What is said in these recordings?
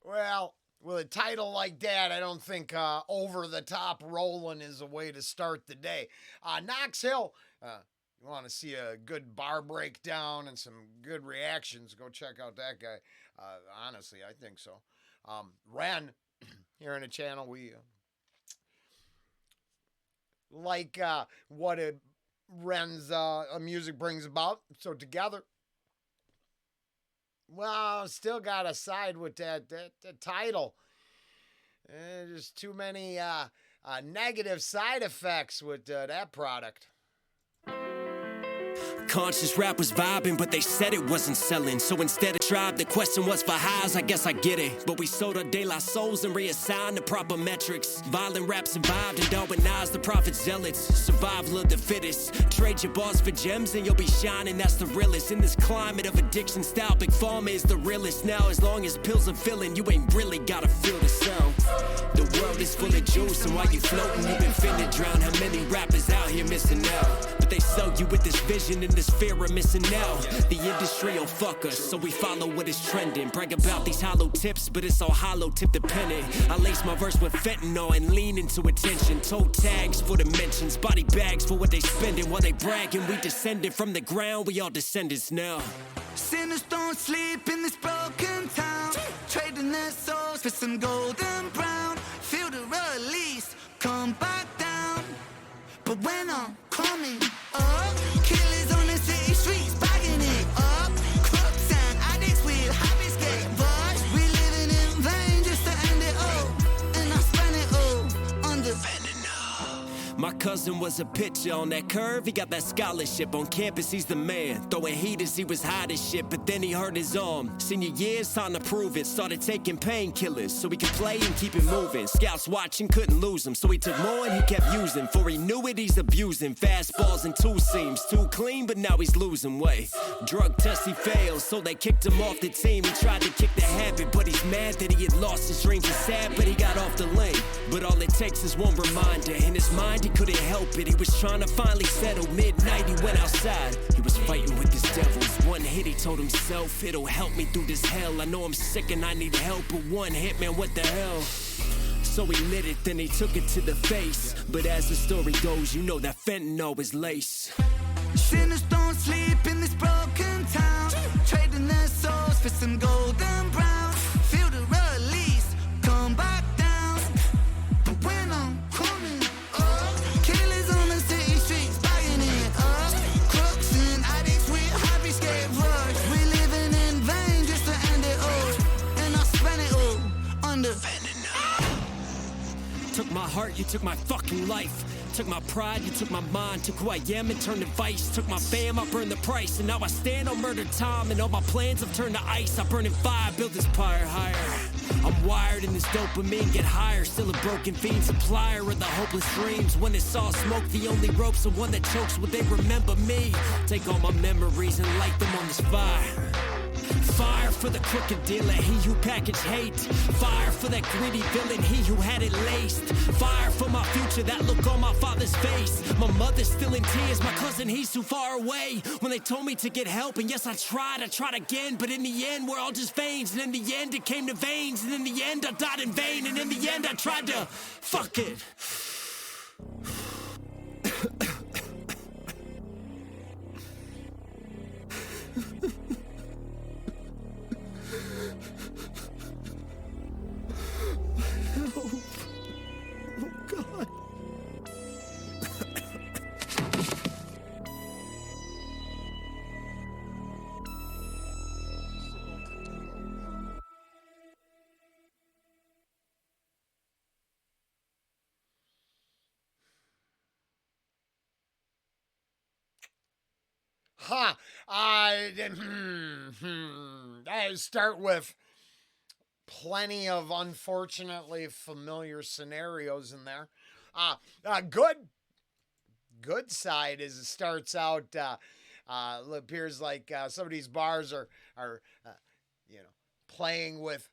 Well, with a title like that, I don't think over the top Rollen is a way to start the day. Knox Hill, you want to see a good bar breakdown and some good reactions, go check out that guy. Honestly, I think so. Ren, here on the channel, we like what Ren's music brings about. So together, well, still got to side with that title. There's too many negative side effects with that product. Conscious rap was vibing, but they said it wasn't selling. So instead of tribe, the question was for highs, I guess I get it. But we sold our De La Souls and reassigned the proper metrics. Violent rap survived and Darwinized the prophet zealots. Survival of the fittest. Trade your bars for gems and you'll be shining, that's the realest. In this climate of addiction style, Big Pharma is the realest. Now as long as pills are filling, you ain't really gotta feel the sound. The world is full of juice, and while you floating, you've been finna drown. How many rappers out here missing out? But they sell you with this vision and this fear of missing out. The industry will fuck us, so we follow what is trending. Brag about these hollow tips, but it's all hollow tip dependent. I lace my verse with fentanyl and lean into attention. Toe tags for the mentions, body bags for what they spending. While they bragging, we descended from the ground, we all descendants now. Sinners don't sleep in this broken town, trading their souls for some golden brown. Feel the release, come back down. But when I'm coming up, killers on the city streets, bagging it up. Crooks and addicts with habits get rushed. We living in vain just to end it all, and I spend it all on the Fentanyl. My cousin was a pitcher on that curve, he got that scholarship. On campus, he's the man, throwing heat as he was hot as shit. But then he hurt his arm, senior year's time to prove it. Started taking painkillers so he could play and keep it moving. Scouts watching, couldn't lose him, so he took more and he kept using. For he knew it, he's abusing fastballs and two seams. Too clean, but now he's losing weight. Drug test, he failed, so they kicked him off the team. He tried to kick the habit, but he's mad that he had lost his dreams. He's sad, but he got off the lane. But all it takes is one reminder. In his mind, he couldn't help it. He was trying to finally settle. Midnight, he went outside. He was fighting with his devils. One hit, he told himself, it'll help me through this hell. I know I'm sick and I need help, but one hit, man, what the hell? So he lit it, then he took it to the face. But as the story goes, you know that fentanyl is lace. Sinners don't sleep in this broken town, trading their souls for some golden brown. Feel the release, come back down. But when I'm coming up, killers on the city streets, bagging it up. Crooks and addicts with habits get rushed. We living in vain just to end it all, and I spend it all on the Fentanyl. Took my heart, you took my fucking life. Took my pride, you took my mind. Took who I am and turned to vice. Took my fam, I burned the price. And now I stand on murder time, and all my plans have turned to ice. I burn in fire, build this pyre higher. I'm wired in this dopamine, get higher. Still a broken fiend, supplier of the hopeless dreams. When it's all smoke, the only rope's the one that chokes. Will they remember me? Take all my memories and light them on this fire. Fire for the crooked dealer, he who packaged hate. Fire for that greedy villain, he who had it laced. Fire for my future, that look on my father's face. My mother's still in tears, my cousin, he's too far away. When they told me to get help, and yes, I tried again. But in the end, we're all just veins. And in the end, it came to veins. And in the end, I died in vain. And in the end, I tried to fuck it. Huh. I start with plenty of unfortunately familiar scenarios in there. Good side is it starts out. It appears like some of these bars are playing with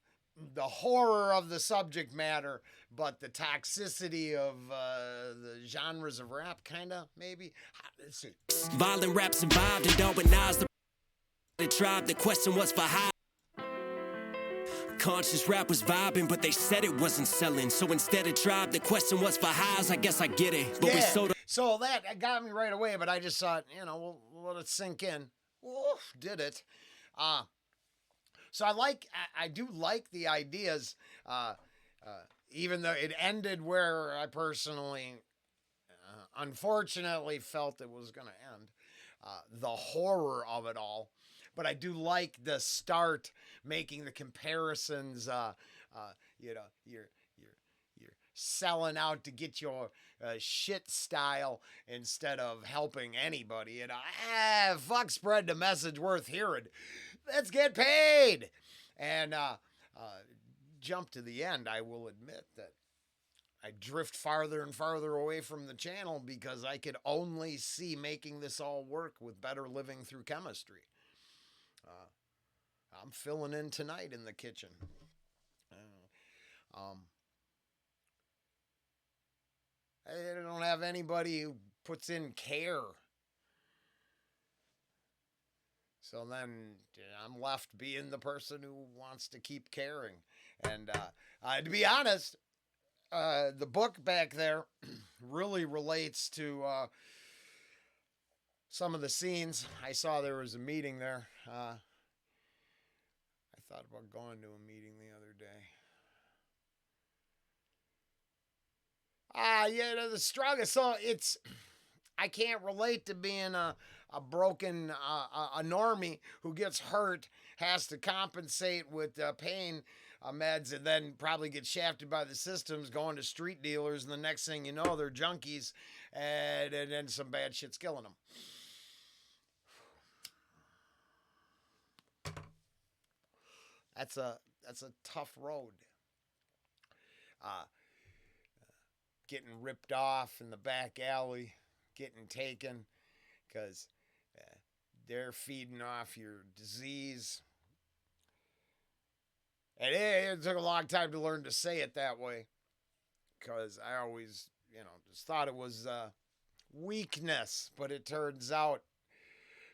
the horror of the subject matter, but the toxicity of the genres of rap, kind of, maybe. Let's see. Violent rap survived and Darwinized the tribe. The question was for how. Conscious rap was vibing, but they said it wasn't selling. So instead of tribe, the question was for highs. I guess I get it. But we sold. So that got me right away, but I just thought, we'll let it sink in. Oof, did it. So I do like the ideas, even though it ended where I personally, unfortunately, felt it was going to end. The horror of it all. But I do like the start, making the comparisons. You're selling out to get your shit style instead of helping anybody. And fuck, spread the message worth hearing. Let's get paid. And jump to the end. I will admit that I drift farther and farther away from the channel because I could only see making this all work with better living through chemistry. I'm filling in tonight in the kitchen. I don't have anybody who puts in care. So then I'm left being the person who wants to keep caring. And to be honest, the book back there really relates to some of the scenes. I saw there was a meeting there. I thought about going to a meeting the other day. The struggle. So I can't relate to being a broken, a normie who gets hurt, has to compensate with pain meds, and then probably get shafted by the systems, going to street dealers, and the next thing you know, they're junkies, and then some bad shit's killing them. That's a tough road. Getting ripped off in the back alley, getting taken because they're feeding off your disease. And it took a long time to learn to say it that way because I always, just thought it was weakness. But it turns out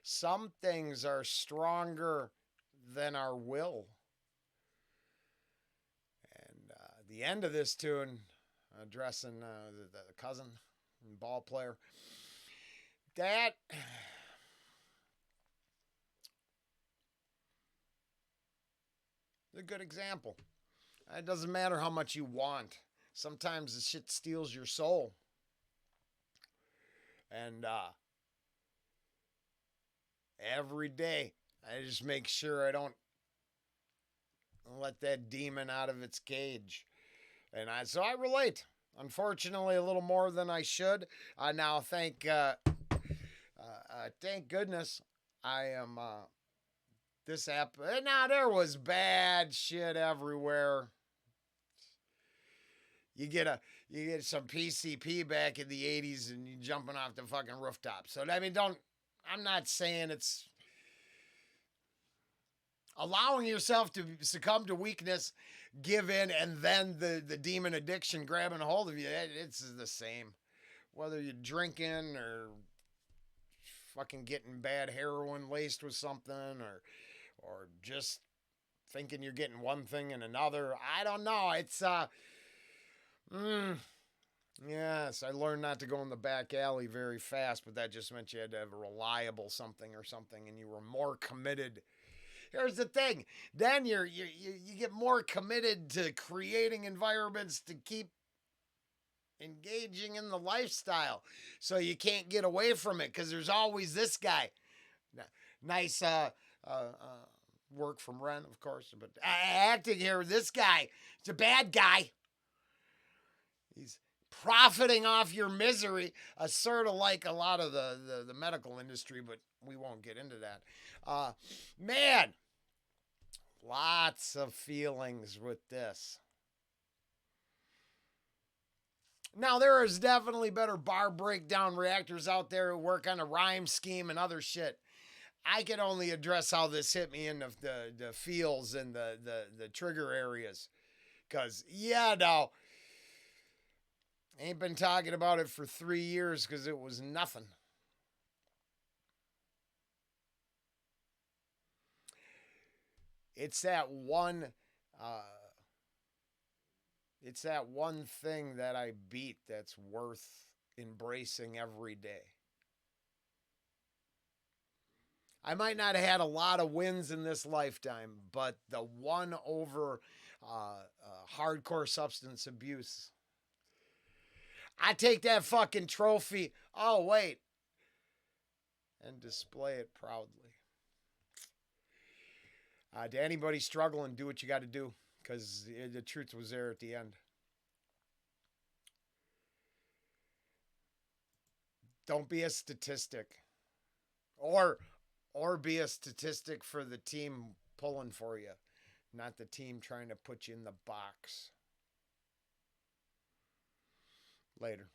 some things are stronger than our will. And the end of this tune, addressing the cousin and ball player, that is a good example. It doesn't matter how much you want. Sometimes the shit steals your soul. And every day, I just make sure I don't let that demon out of its cage. And so I relate. Unfortunately, a little more than I should. Now, thank goodness, I am this app. Now there was bad shit everywhere. You get some PCP back in the 80s, and you jumping off the fucking rooftop. So I mean, I'm not saying it's allowing yourself to succumb to weakness, give in, and then the demon addiction grabbing a hold of you. It's the same. Whether you're drinking or fucking getting bad heroin laced with something or just thinking you're getting one thing and another. I don't know. It's, yes, I learned not to go in the back alley very fast, but that just meant you had to have a reliable something or something, and you were more committed. Here's the thing. Then you get more committed to creating environments to keep engaging in the lifestyle. So you can't get away from it because there's always this guy. Nice work from Rant, of course. But acting here, this guy, it's a bad guy. He's profiting off your misery, sort of like a lot of the medical industry, but we won't get into that. Man, lots of feelings with this. Now, there is definitely better bar breakdown reactors out there who work on a rhyme scheme and other shit. I can only address how this hit me in the feels and the trigger areas. Because, I ain't been talking about it for 3 years because it was nothing. It's that one Uh, it's that one thing that I beat that's worth embracing every day. I might not have had a lot of wins in this lifetime, but the one over hardcore substance abuse, I take that fucking trophy. Oh, wait. And display it proudly. To anybody struggling, do what you got to do, because the truth was there at the end. Don't be a statistic, or be a statistic for the team pulling for you, not the team trying to put you in the box. Later.